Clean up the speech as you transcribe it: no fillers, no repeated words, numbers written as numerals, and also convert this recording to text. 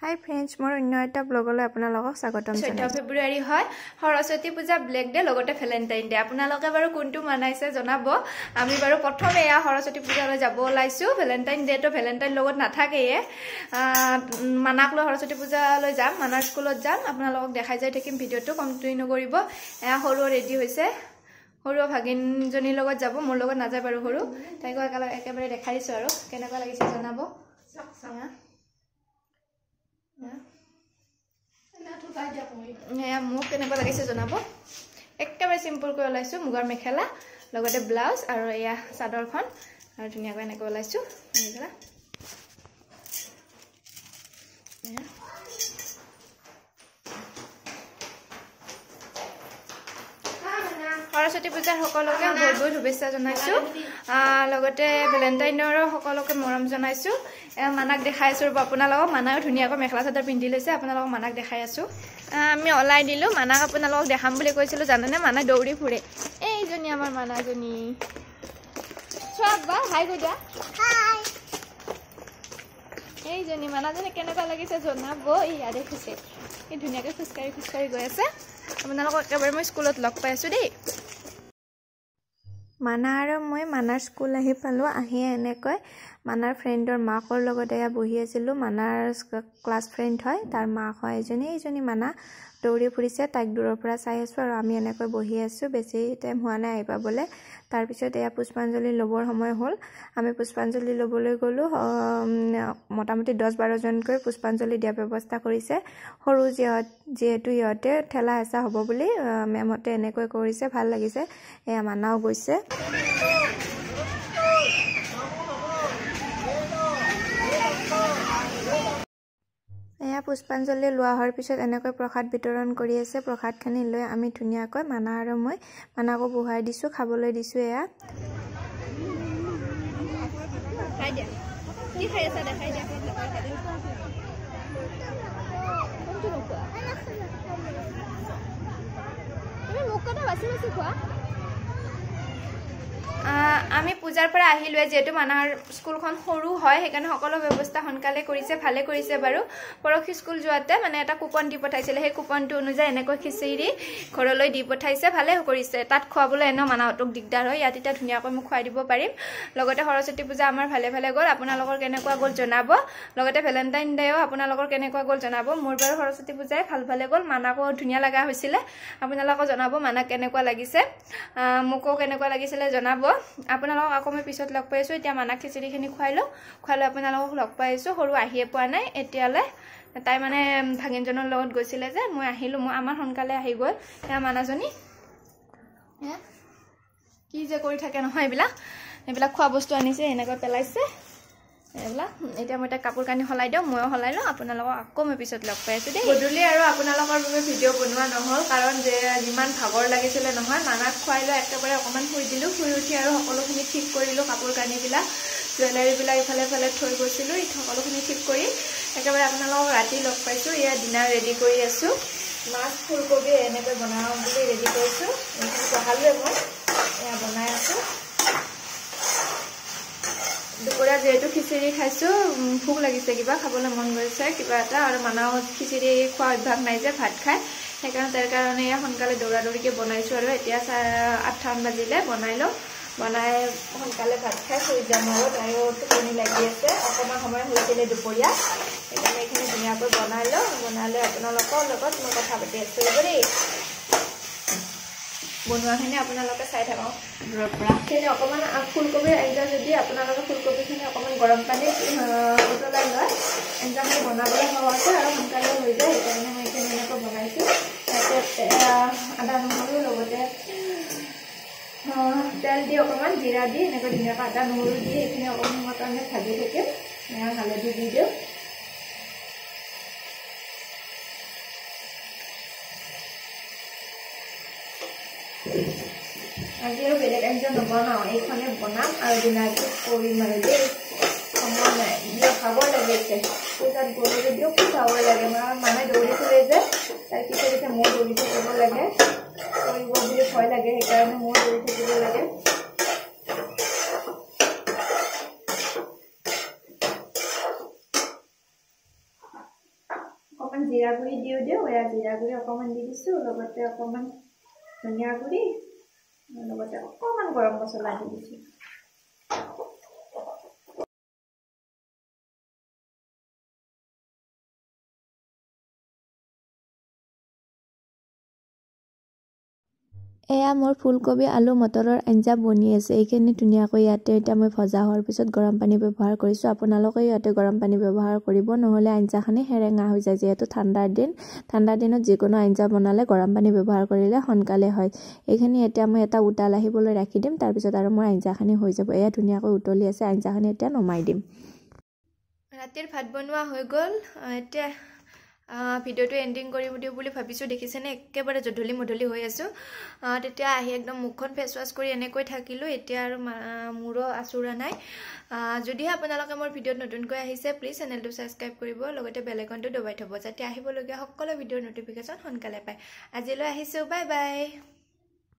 Hi friends, মোৰ অন্য এটা ব্লগলৈ আপোনালোকক স্বাগতম জনাইছো। 14 ফেব্ৰুৱাৰী হয় সৰস্বতী পূজা ব্লেক ডে লগতে ভ্যালেন্টাইন ডে। আপোনালোকে বাৰু কোনটো মানাইছে জনাব। আমি বাৰু প্ৰথমে এয়া সৰস্বতী পূজালৈ যাব ওলাইছো। ভ্যালেন্টাইন ডে তো ভ্যালেন্টাইন লগত নাথাকেয়ে। মানাক লৈ সৰস্বতী পূজালৈ যাম, মানাৰ স্কুলত যাম। আপোনালোকক দেখাই যাই থাকিম, ভিডিওটো কন্টিনিউ কৰিব। এয়া সৰু ৰেডি হৈছে। সৰু ভাগিনজনীৰ লগত যাব, মোৰ লগত নাযায় বাৰু সৰু। তাইকো একেবাৰে দেখাই দিছো আৰু কেনেকুৱা লাগিছে জনাব। মোক কেনেকুৱা লাগিছে জনাব। একেবাৰে সিম্পল কৰি ওলাইছো, মুগাৰ মেখেলা লগতে ব্লাউজ আৰু এয়া চাদৰখন আৰু ধুনীয়াকৈ এনেকৈ ওলাইছো মেখেলা। সৰস্বতী পূজাৰ সকলোকে বহুত বহুত শুভেচ্ছা জনাইছো। লগতে ভ্যালেন্টাইনৰ সকলোকে মৰম জনাইছো। মানাক দেখাই আছো ৰব আপোনালোকক। মানাও ধুনীয়াকৈ মেখেলা চাদৰ পিন্ধি লৈছে, আপোনালোকক মানাক দেখাই আছো। আমি ওলাই দিলো, মানাক আপোনালোকক দেখাম বুলি কৈছিলো। জানেনে মানা দৌৰি ফুৰে। এইজনী আমাৰ মানাজনী। চোৱা বা হাই গজা। হাই। এইজনী মানাজনী কেনেকুৱা লাগিছে জনাব। ইয়া দেখিছে কি ধুনীয়াকৈ খোজকাঢ়ি গৈ আছে। আপোনালোকক একেবাৰে মই স্কুলত লগ পাই আছো দেই। মানা আৰু মই মানাৰ স্কুল আহি পালো। আহি এনেকৈ মানাৰ ফ্ৰেণ্ডৰ মাকৰ লগত এয়া বহি আছিলো। মানাৰ ক্লাছ ফ্ৰেণ্ড হয়, তাৰ মাক হয় এইজনী মানা দৌৰি ফুৰিছে। তাইক দূৰৰ পৰা চাই আছো আৰু আমি এনেকৈ বহি আছো। বেছি টাইম হোৱা নাই আহি পাবলৈ। তাৰপিছত এয়া পুষ্পাঞ্জলি ল'বৰ সময় হ'ল। আমি পুষ্পাঞ্জলি ল'বলৈ গ'লো। মোটামুটি 10-12 জনকৈ পুষ্পাঞ্জলি দিয়াৰ ব্যৱস্থা কৰিছে। সৰু যিহেতু ইহঁতে ঠেলা হেঁচা হ'ব বুলি মেমহঁতে এনেকৈ কৰিছে, ভাল লাগিছে। এয়া মানাও গৈছে। এয়া পুষ্পাঞ্জলি লোৱা হোৱাৰ পিছত এনেকৈ প্ৰসাদ বিতৰণ কৰি আছে। প্ৰসাদখিনি লৈ আমি ধুনীয়াকৈ মানা আৰু মই মানাকো বহাই দিছো, খাবলৈ দিছো। এয়া আমি পূজাৰ পৰা আহিলোৱে। যেহেতু মানাৰ স্কুলখন সৰু হয় সেইকাৰণে সকলো ব্যৱস্থা সোনকালে কৰিছে, ভালে কৰিছে বাৰু। পৰহি স্কুল যোৱাতে মানে এটা কুপন দি পঠাইছিলে, সেই কুপনটো অনুযায়ী এনেকৈ খিচিৰি ঘৰলৈ দি পঠাইছে, ভালে কৰিছে। তাত খুৱাবলৈ এনেও মানাহঁতক দিগদাৰ হয়, ইয়াত এতিয়া ধুনীয়াকৈ মোক খুৱাই দিব পাৰিম। লগতে সৰস্বতী পূজা আমাৰ ভালে গ'ল। আপোনালোকৰ কেনেকুৱা গ'ল জনাব। লগতে ভ্যালেন্টাইন ডেও আপোনালোকৰ কেনেকুৱা গ'ল জনাব। মোৰ বাৰু সৰস্বতী পূজাই ভালে গ'ল। মানাকো ধুনীয়া লগা হৈছিলে। আপোনালোকক জনাব মানাক কেনেকুৱা লাগিছে, মোকো কেনেকুৱা লাগিছিলে জনাব। আপোনালোকক আকৌ মই পিছত লগ পাইছো। এতিয়া মানাক খিচিৰিখিনি খুৱাই লৈ আপোনালোকক লগ পাইছো। সৰু আহিয়ে পোৱা নাই এতিয়ালৈ। তাই মানে ভাগিনজনৰ লগত গৈছিলে যে, মই আহিলো। আমাৰ সোনকালে আহি গ'ল। এয়া মানাজনী কি যে কৰি থাকে নহয়। এইবিলাক খোৱা বস্তু আনিছে, এনেকৈ পেলাইছে এইবিলাক। এতিয়া মই তাক কাপোৰ কানি সলাই দিওঁ, ময়ো সলাই লওঁ। আপোনালোকক আকৌ মই পিছত লগ পাই আছো দেই। গধূলি আৰু আপোনালোকৰ বাবে ভিডিঅ' বনোৱা নহ'ল, কাৰণ যে যিমান ভাগৰ লাগিছিলে নহয়। মানাক খুৱাই লৈ একেবাৰে অকণমান শুই দিলোঁ। শুই উঠি আৰু সকলোখিনি ঠিক কৰিলোঁ। কাপোৰ কানিবিলাক, জুৱেলাৰীবিলাক ইফালে থৈ গৈছিলোঁ। সকলোখিনি ঠিক কৰি একেবাৰে আপোনালোকক ৰাতি লগ পাইছোঁ। এয়া ডিনাৰ ৰেডি কৰি আছোঁ। মাছ ফুলকবি এনেকৈ বনাওঁ বুলি ৰেডি কৰিছোঁ। এইখিনি বহালোৱে মই, এয়া বনাই আছোঁ। দুপৰীয়া যিহেতু খিচিৰি খাইছোঁ, ভোক লাগিছে, কিবা খাবলৈ মন গৈছে কিবা এটা। আৰু মানাও খিচিৰি খোৱা অভ্যাস নাই যে ভাত খাই, সেইকাৰণে তাৰ কাৰণে সোনকালে দৌৰাদৌৰিকৈ বনাইছোঁ। আৰু এতিয়া 8:30 বাজিলে। বনাই লওঁ, বনাই সোনকালে ভাত খাই শুই যাম। আৰু তাইও টোপনি লাগি আছে, অকণমান সময় হৈছিলে দুপৰীয়া। সেইকাৰণে এইখিনি ধুনীয়াকৈ বনাই লওঁ। বনাই লৈ আপোনালোকৰ লগত মই কথা পাতি আছোঁ দেই। বনোৱাখিনি আপোনালোকে চাই থাকক দূৰৰ পৰা। সেইখিনি অকণমান ফুলকবিৰ আঞ্জা যদি আপোনালোকে ফুলকবিখিনি অকণমান গৰম পানীত উতলাই লয়, আঞ্জাখিনি বনাবলৈ সহজে আৰু সোনকালে হৈ যায়। সেইকাৰণে মই এইখিনি এনেকৈ বনাইছোঁ। তাৰপিছত আদা নহৰু লগতে তেল দি অকণমান জিৰা দি এনেকৈ ধুনীয়াকৈ আদা নহৰু দি সেইখিনি অকণমান সময়ৰ কাৰণে ভাজি থাকিম। হালধি দি দিওঁ। আজি আৰু বেলেগ আঞ্জা নবনাওঁ, এইখনে বনাম আৰু ডিনাৰটো কৰিম আৰু দেই। সময় নাই, ভাগৰ লাগিছে। পূজাত গ'লে যদিও খুব ভাগৰ লাগে। মানে দৌৰি ফুৰে যে, তাই পিছে মোৰ দৌৰি থাকিব লাগে, কৰিব বুলি ভয় লাগে। সেইকাৰণে মোৰ দৌৰি থাকিব লাগে। অকণমান জিৰা গুড়ি দিওঁ এয়া জিৰা গুড়ি অকণমান দি দিছোঁ লগতে অকণমান ধনিয়া গুড়ি লগতে অকণমান গৰম মছলা দি দিছোঁ এয়া মোৰ ফুলকবি আলু মটৰৰ আঞ্জা বনি আছে এইখিনি ধুনীয়াকৈ ইয়াতে এতিয়া মই ভজা হোৱাৰ পিছত গৰম পানী ব্যৱহাৰ কৰিছোঁ আপোনালোকে ইয়াতে গৰম পানী ব্যৱহাৰ কৰিব নহলে আঞ্জাখিনি হেৰেঙা হৈ যায় যেহেতু ঠাণ্ডাৰ দিনত যিকোনো আঞ্জা বনালে গৰম পানী ব্যৱহাৰ কৰিলে সোনকালে হয় এইখিনি এতিয়া মই এটা উতাল আহিবলৈ ৰাখি দিম তাৰ পিছত আৰু মোৰ আঞ্জাখিনি হৈ যাব এয়া ধুনীয়াকৈ উতলি আছে আঞ্জাখিনি এতিয়া নমাই দিম ৰাতিৰ ভাত বনোৱা হৈ গ'ল এতিয়া ভিডিঅ'টো এণ্ডিং কৰি দিওঁ বুলি ভাবিছোঁ দেখিছেনে একেবাৰে জধলি মধলি হৈ আছোঁ তেতিয়া আহি একদম মুখখন ফেচ ৱাছ কৰি এনেকৈ থাকিলোঁ এতিয়া আৰু মূৰো আঁচোৰা নাই যদিহে আপোনালোকে মোৰ ভিডিঅ'ত নতুনকৈ আহিছে প্লিজ চেনেলটো ছাবস্ক্ৰাইব কৰিব লগতে বেল আইকনটো দবাই থ'ব যাতে আহিবলগীয়া সকলো ভিডিঅ'ৰ নটিফিকেশ্যন সোনকালে পায় আজিলৈ আহিছোঁ বাই বাই